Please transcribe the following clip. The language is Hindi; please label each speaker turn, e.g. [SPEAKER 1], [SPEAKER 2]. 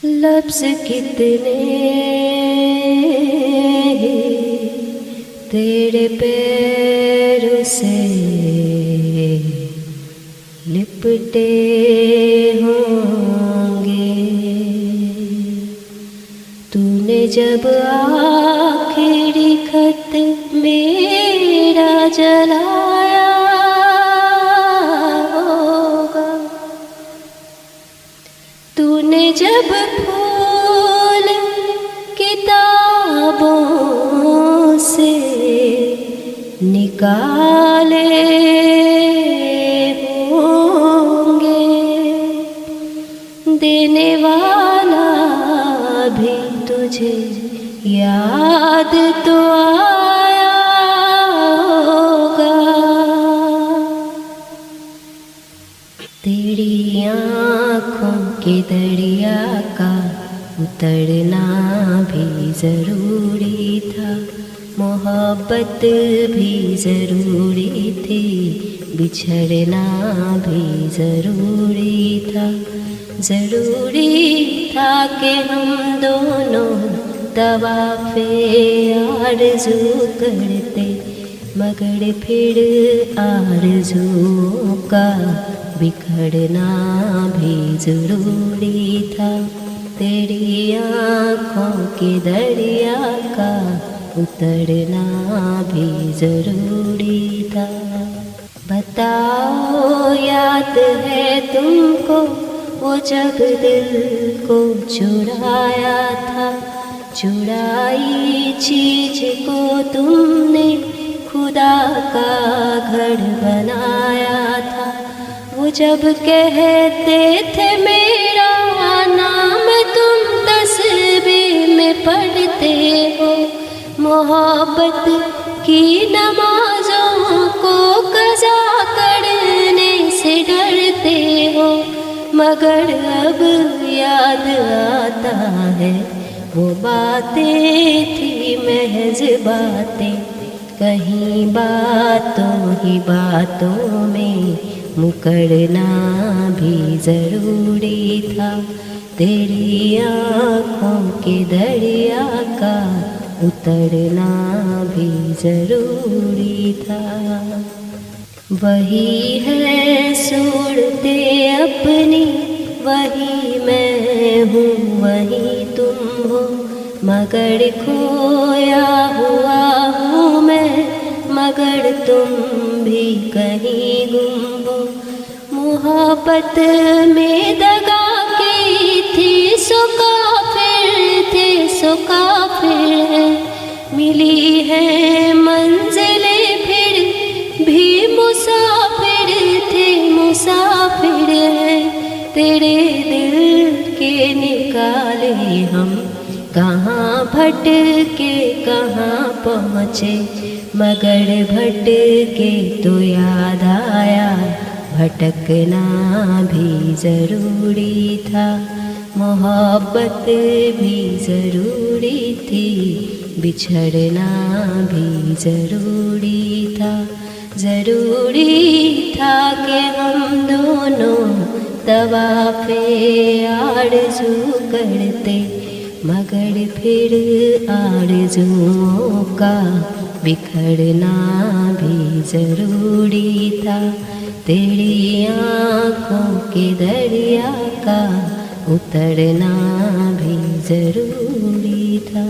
[SPEAKER 1] लफ्ज़ कितने ही तेरे पैरों से लिपटे होंगे। तूने जब आखिरी खत मेरा जलाया होगा, तूने जब फूल किताबों से निकाले होंगे, देने वाला भी तुझे याद तो आया होगा। तेरी आँखों के दरिया का उतरना भी ज़रूरी था, मोहब्बत भी ज़रूरी थी, बिछड़ना भी ज़रूरी था। ज़रूरी था कि हम दोनों तवाफ़े आरज़ू करते, मगर फिर आरज़ुओं का बिखरना भी ज़रूरी था। तेरी आँखों के दरिया का उतरना भी ज़रूरी था। बताओ याद है तुमको वो जब दिल को चुराया था, चुराई चीज को तुमने खुदा का घर बनाया था। वो जब कहते थे मेरा नाम तुम तस्बीह में पढ़ते हो, मोहब्बत की नमाज़ों को कज़ा करने से डरते हो, मगर अब याद आता है वो बातें थी महज बातें, कहीं बातों ही बातों में मुकरना भी ज़रूरी था। तेरी आँखों के दरिया का उतरना भी ज़रूरी था। वही है सूरते अपनी, वही मैं हूँ वही तुम हो, मगर खोया हुआ हूँ मैं, मगर तुम भी कहीं गुम हो। मोहब्बत में दगा की थी सो काफिर थे सो काफिर है, मिली है मंजिलें फिर भी मुसाफिर थे मुसाफिर है। तेरे दिल के निकाले हम कहाँ भटके कहाँ पहुँचे, मगर भटके तो याद आया भटकना भी ज़रूरी था। मोहब्बत भी ज़रूरी थी, बिछड़ना भी ज़रूरी था। ज़रूरी था कि हम दोनों तवाफ़े आरज़ू करते, मगर फिर आरज़ुओं का बिखरना भी ज़रूरी था। तेरी आँखों के दरिया का उतरना भी ज़रूरी था।